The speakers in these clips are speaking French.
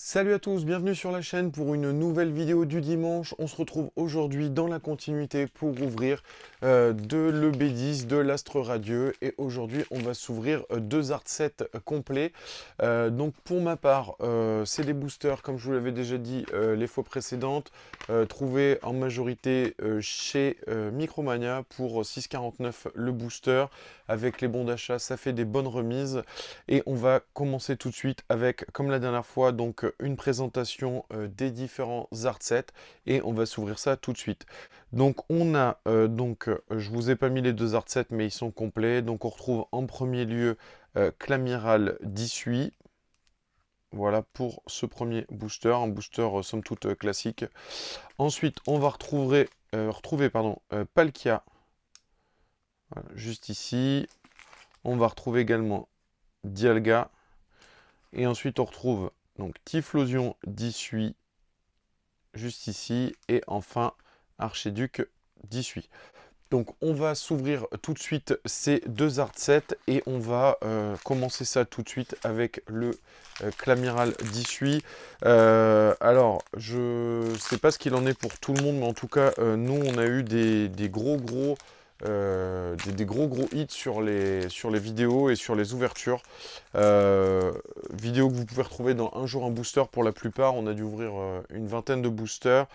Salut à tous, bienvenue sur la chaîne pour une nouvelle vidéo du dimanche. On se retrouve aujourd'hui dans la continuité pour ouvrir de l'EB10, de l'Astre Radieux. Et aujourd'hui, on va s'ouvrir deux art sets complets. Donc pour ma part, c'est des boosters, comme je vous l'avais déjà dit les fois précédentes, trouvés en majorité chez Micromania pour 6,49 le booster. Avec les bons d'achat, ça fait des bonnes remises. Et on va commencer tout de suite avec, comme la dernière fois, donc une présentation des différents art sets et on va s'ouvrir ça tout de suite. Donc on a, je vous ai pas mis les deux art sets mais ils sont complets. Donc on retrouve en premier lieu Clamiral d'Issui. Voilà pour ce premier booster, un booster somme toute classique. Ensuite on va retrouver Palkia, voilà, juste ici. On va retrouver également Dialga. Et ensuite, on retrouve donc Typhlosion d'Issui juste ici. Et enfin, Archiduc d'Issui. Donc, on va s'ouvrir tout de suite ces deux art sets. Et on va commencer ça tout de suite avec le Clamiral d'Issui. Alors, je sais pas ce qu'il en est pour tout le monde. Mais en tout cas, nous, on a eu des gros hits sur les vidéos et sur les ouvertures. Vidéo que vous pouvez retrouver dans Un jour un booster pour la plupart. On a dû ouvrir une vingtaine de boosters.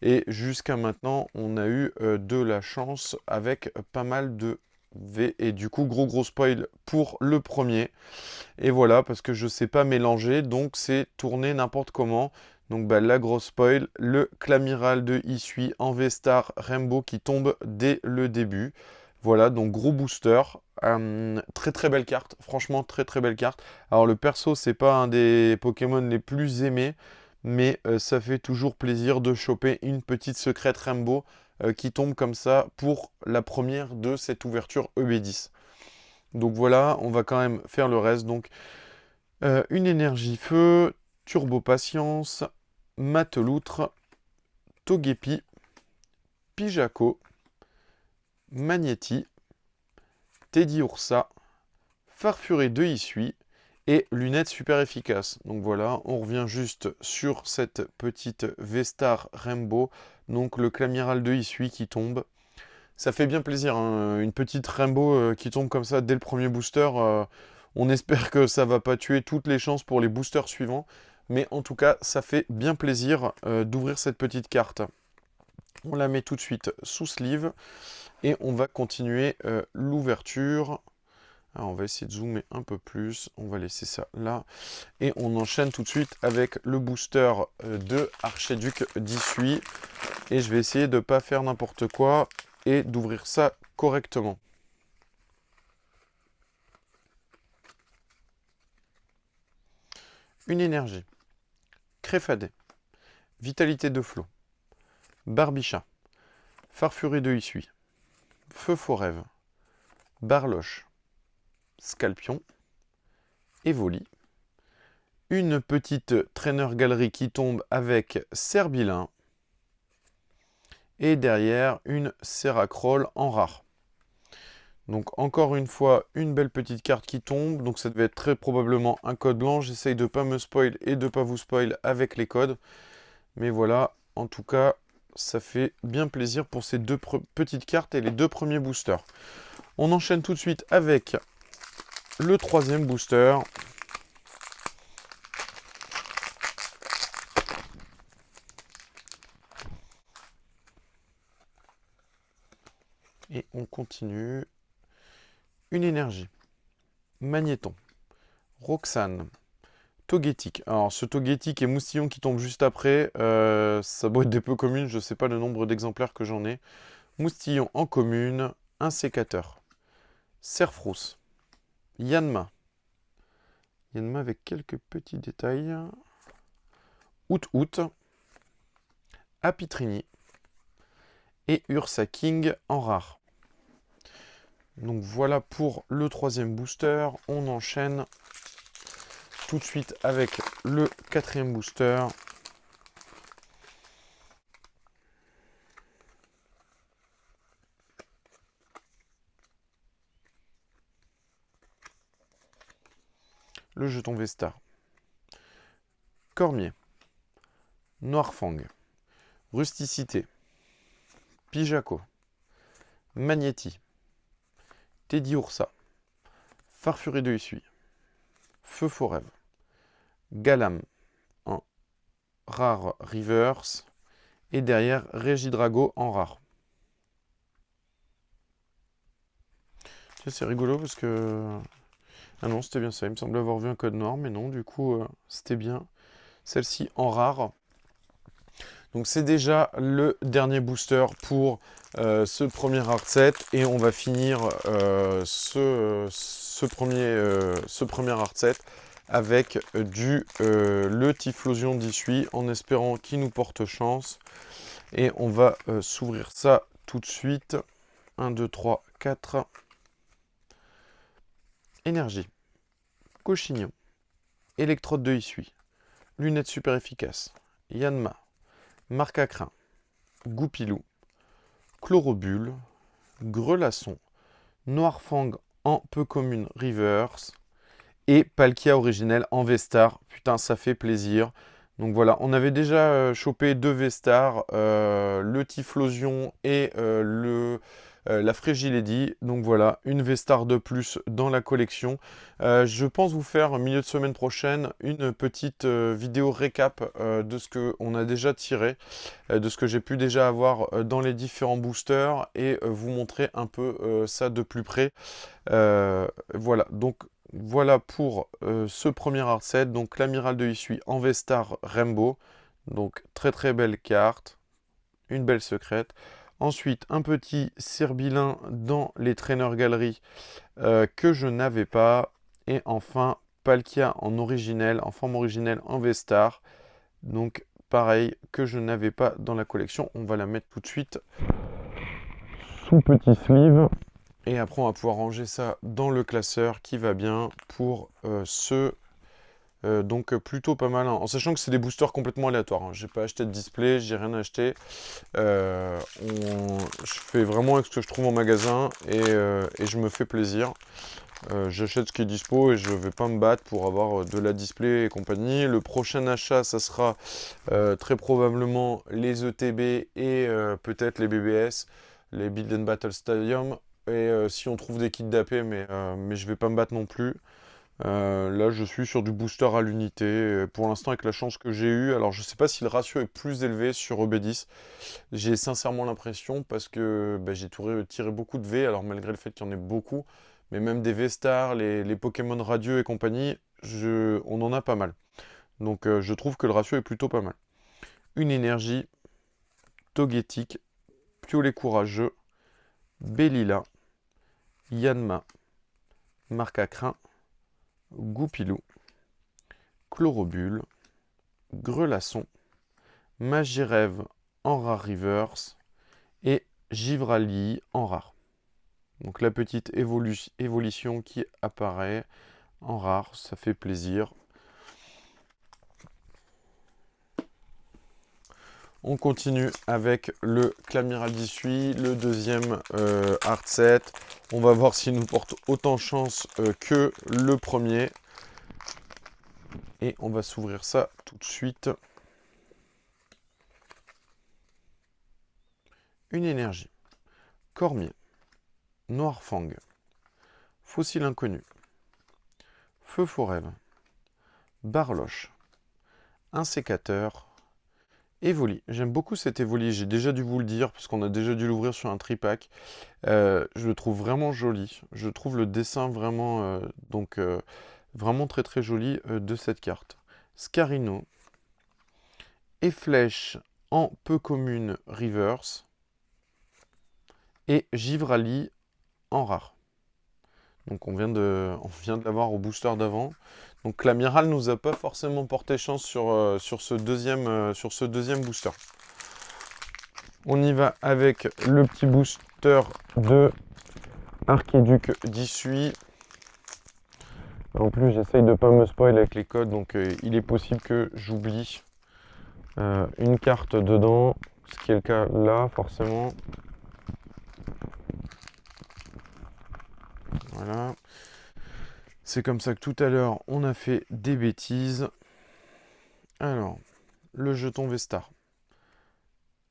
Et jusqu'à maintenant, on a eu de la chance avec pas mal de V. Et du coup, gros spoil pour le premier. Et voilà, parce que je sais pas mélanger, donc c'est tourné n'importe comment. Donc bah, la grosse spoil, le Clamiral de Issui en V-Star Rainbow qui tombe dès le début. Voilà, donc gros booster. Très belle carte, franchement très belle carte. Alors le perso, c'est pas un des Pokémon les plus aimés, mais ça fait toujours plaisir de choper une petite secrète Rainbow qui tombe comme ça pour la première de cette ouverture EB10. Donc voilà, on va quand même faire le reste. Donc une énergie feu, turbo patience, mateloutre, Togepi, Pijaco, Magnéti, Teddiursa, Farfuré de Issui et lunettes super efficaces. Donc voilà, on revient juste sur cette petite V-Star Rainbow, donc le Clamiral de Issui qui tombe. Ça fait bien plaisir, hein, une petite Rainbow qui tombe comme ça dès le premier booster. On espère que ça va pas tuer toutes les chances pour les boosters suivants. Mais en tout cas, ça fait bien plaisir d'ouvrir cette petite carte. On la met tout de suite sous sleeve. Et on va continuer l'ouverture. Alors, on va essayer de zoomer un peu plus. On va laisser ça là. Et on enchaîne tout de suite avec le booster de Archiduc d'Issui. Et je vais essayer de ne pas faire n'importe quoi et d'ouvrir ça correctement. Une énergie. Créfadé. Vitalité de flot. Barbicha. Farfurie de Issui. Feu Forève. Barloche. Scalpion. Evoli. Une petite traîneur galerie qui tombe avec Serbilin. Et derrière, une Seracroll en rare. Donc encore une fois, une belle petite carte qui tombe. Donc ça devait être très probablement un code blanc. J'essaye de ne pas me spoil et de ne pas vous spoil avec les codes. Mais voilà, en tout cas, ça fait bien plaisir pour ces deux petites cartes et les deux premiers boosters. On enchaîne tout de suite avec le troisième booster. Et on continue. Une énergie. Magnéton. Roxane. Togetic. Alors ce Togetic et Moustillon qui tombe juste après, ça doit être des peu communes, je ne sais pas le nombre d'exemplaires que j'en ai. Moustillon en commune, un sécateur. Serfrousse. Yanma. Yanma avec quelques petits détails. Out. Apitrini. Et Ursa King en rare. Donc voilà pour le troisième booster. On enchaîne tout de suite avec le quatrième booster. Le jeton Vestar. Cormier, Noirfang, Rusticité, Pijaco, Magnéti, Teddy Ursa, Farfurie de Essuie, Feu Forêve, Galam en rare reverse et derrière Régidrago en rare. C'est rigolo parce que... Ah non, c'était bien ça, il me semblait avoir vu un code noir, mais non, du coup, c'était bien. Celle-ci en rare. Donc c'est déjà le dernier booster pour ce premier art set et on va finir ce premier art set avec le Typhlosion d'Issui en espérant qu'il nous porte chance. Et on va s'ouvrir ça tout de suite. 1, 2, 3, 4. Énergie. Cochignon. Électrode de Issui. Lunettes super efficaces. Yanma. Marque à crin. Goupilou. Chlorobule. Grelasson. Noirfang en peu commune reverse. Et Palkia originelle en V-Star. Putain, ça fait plaisir. Donc voilà, on avait déjà chopé 2 V-Star, le Typhlosion et la Frigilady. Donc voilà, une V-Star de plus dans la collection. Je pense vous faire, milieu de semaine prochaine, une petite vidéo récap de ce qu'on a déjà tiré, de ce que j'ai pu déjà avoir dans les différents boosters et vous montrer un peu ça de plus près. Voilà, donc... Voilà pour ce premier art set, donc l'amiral de Issui en V-Star Rainbow, donc très très belle carte, une belle secrète. Ensuite un petit Sirbilin dans les traîneurs galeries que je n'avais pas, et enfin Palkia en originel, en forme originelle en V-Star, donc pareil que je n'avais pas dans la collection. On va la mettre tout de suite sous petit sleeve. Et après, on va pouvoir ranger ça dans le classeur qui va bien pour donc plutôt pas mal, hein. En sachant que c'est des boosters complètement aléatoires, hein. J'ai pas acheté de display, j'ai rien acheté. Je fais vraiment avec ce que je trouve en magasin et je me fais plaisir. J'achète ce qui est dispo et je vais pas me battre pour avoir de la display et compagnie. Le prochain achat, ça sera très probablement les ETB et peut-être les BBS, les Build and Battle Stadium. Et si on trouve des kits d'AP, mais je vais pas me battre non plus. Là, je suis sur du booster à l'unité. Pour l'instant, avec la chance que j'ai eue, alors je sais pas si le ratio est plus élevé sur EB10. J'ai sincèrement l'impression parce que j'ai tiré beaucoup de V, alors malgré le fait qu'il y en ait beaucoup, mais même des V-Stars, les Pokémon radieux et compagnie, on en a pas mal. Donc je trouve que le ratio est plutôt pas mal. Une énergie, Togetic, Piolet courageux, Bellila, Yanma, Marque à crin, Goupilou, Chlorobule, Grelasson, Magirève en rare reverse et Givrali en rare. Donc la petite évolution qui apparaît en rare, ça fait plaisir. On continue avec le Clamiral d'Issui, le deuxième art set. On va voir s'il nous porte autant chance que le premier. Et on va s'ouvrir ça tout de suite. Une énergie. Cormier. Noirfang. Fossile inconnu. Feu Forêve. Barloche. Un sécateur. Evoli. J'aime beaucoup cet Evoli, j'ai déjà dû vous le dire, parce qu'on a déjà dû l'ouvrir sur un tripack. Je le trouve vraiment joli. Je trouve le dessin vraiment, vraiment très très joli de cette carte. Scarino. Efflèche en peu commune reverse. Et Givrali en rare. Donc on vient de l'avoir au booster d'avant. Donc l'amiral nous a pas forcément porté chance sur ce deuxième booster. On y va avec le petit booster de Archiduc d'Issui. En plus j'essaye de pas me spoil avec les codes, donc il est possible que j'oublie une carte dedans, ce qui est le cas là forcément. Voilà. C'est comme ça que tout à l'heure, on a fait des bêtises. Alors, le jeton Vestar.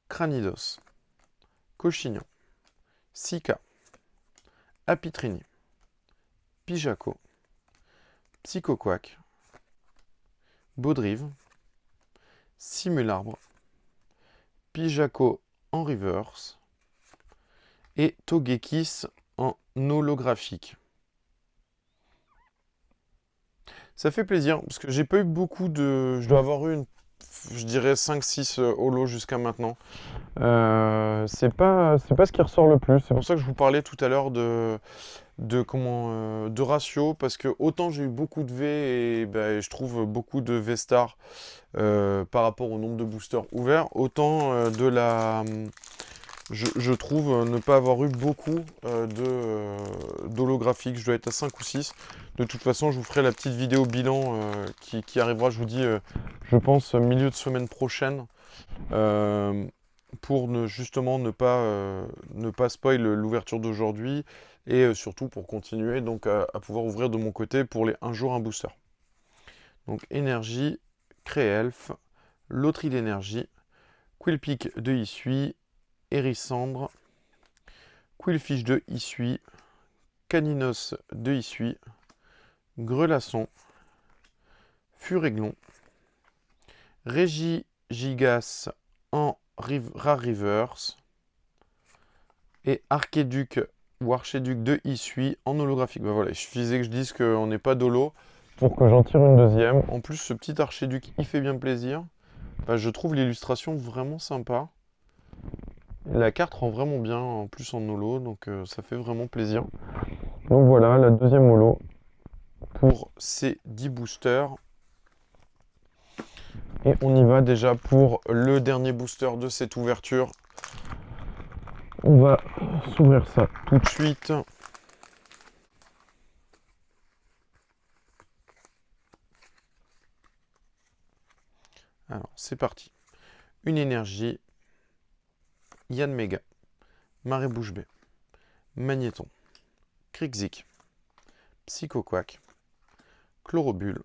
Cranidos. Cochignon. Sika. Apitrini. Pijaco. Psychoquack. Baudrive. Simularbre. Pijaco en reverse. Et Togekiss en holographique. Ça fait plaisir, parce que j'ai pas eu beaucoup de... Je dois avoir eu, je dirais 5-6 holos jusqu'à maintenant. C'est pas ce qui ressort le plus. C'est pour ça que je vous parlais tout à l'heure de ratio, parce que autant j'ai eu beaucoup de V et ben, je trouve beaucoup de V-Star par rapport au nombre de boosters ouverts, autant je trouve ne pas avoir eu beaucoup d'holographiques. Je dois être à 5 ou 6. De toute façon, je vous ferai la petite vidéo bilan qui arrivera, je vous dis, je pense, milieu de semaine prochaine. Pour justement ne pas spoil l'ouverture d'aujourd'hui. Et surtout pour continuer donc à pouvoir ouvrir de mon côté pour les un jour un booster. Donc énergie, Créelf, Loterie d'énergie, Quillpick de Issui, Hérissandre, Quillfish de Issui, Caninos de Issui, Grelasson, Furéglon, Régigigas en Rare Reverse et Archéduc ou Archéduc de Issui en holographique. Ben voilà, il suffisait que je dise qu'on n'est pas d'holo pour que j'en tire une deuxième. En plus, ce petit Archéduc, il fait bien plaisir. Ben, je trouve l'illustration vraiment sympa. La carte rend vraiment bien, en plus en holo, donc ça fait vraiment plaisir. Donc voilà, la deuxième holo pour ces 10 boosters. Et on y va déjà pour le dernier booster de cette ouverture. On va s'ouvrir ça tout de suite. Alors, c'est parti. Une énergie. Yanmega. Marée Bouche Bée. Magnéton. Krixik. Psychoquack. Chlorobule.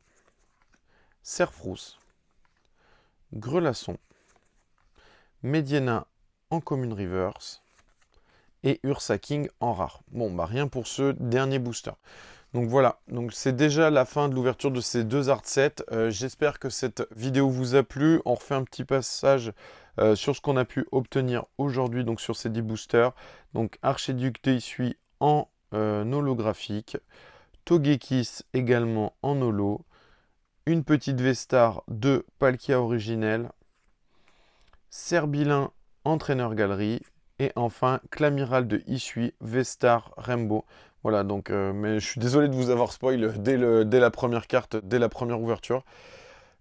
Cerfrousse. Grelasson. Mediena en commune reverse. Et Ursaking en rare. Bon, bah rien pour ce dernier booster. Donc voilà, donc c'est déjà la fin de l'ouverture de ces deux art sets. J'espère que cette vidéo vous a plu. On refait un petit passage sur ce qu'on a pu obtenir aujourd'hui, donc sur ces 10 boosters. Donc Archéduc de Issui en holographique. Togekiss également en holo. Une petite V-Star de Palkia originelle. Serbilin entraîneur galerie. Et enfin, Clamiral de Issui, V-Star, Rainbow. Voilà, donc, mais je suis désolé de vous avoir spoil dès la première carte, dès la première ouverture.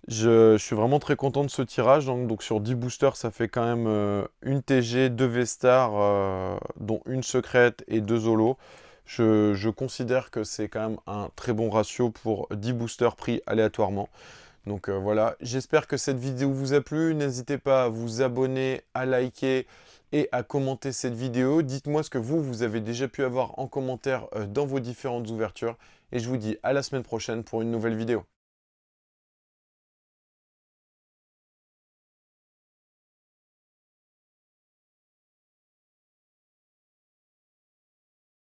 Je suis vraiment très content de ce tirage. Donc sur 10 boosters, ça fait quand même une TG, 2 V-Star, dont une secrète et 2 holos. Je considère que c'est quand même un très bon ratio pour 10 boosters pris aléatoirement. Donc voilà, j'espère que cette vidéo vous a plu. N'hésitez pas à vous abonner, à liker et à commenter cette vidéo. Dites-moi ce que vous avez déjà pu avoir en commentaire dans vos différentes ouvertures. Et je vous dis à la semaine prochaine pour une nouvelle vidéo.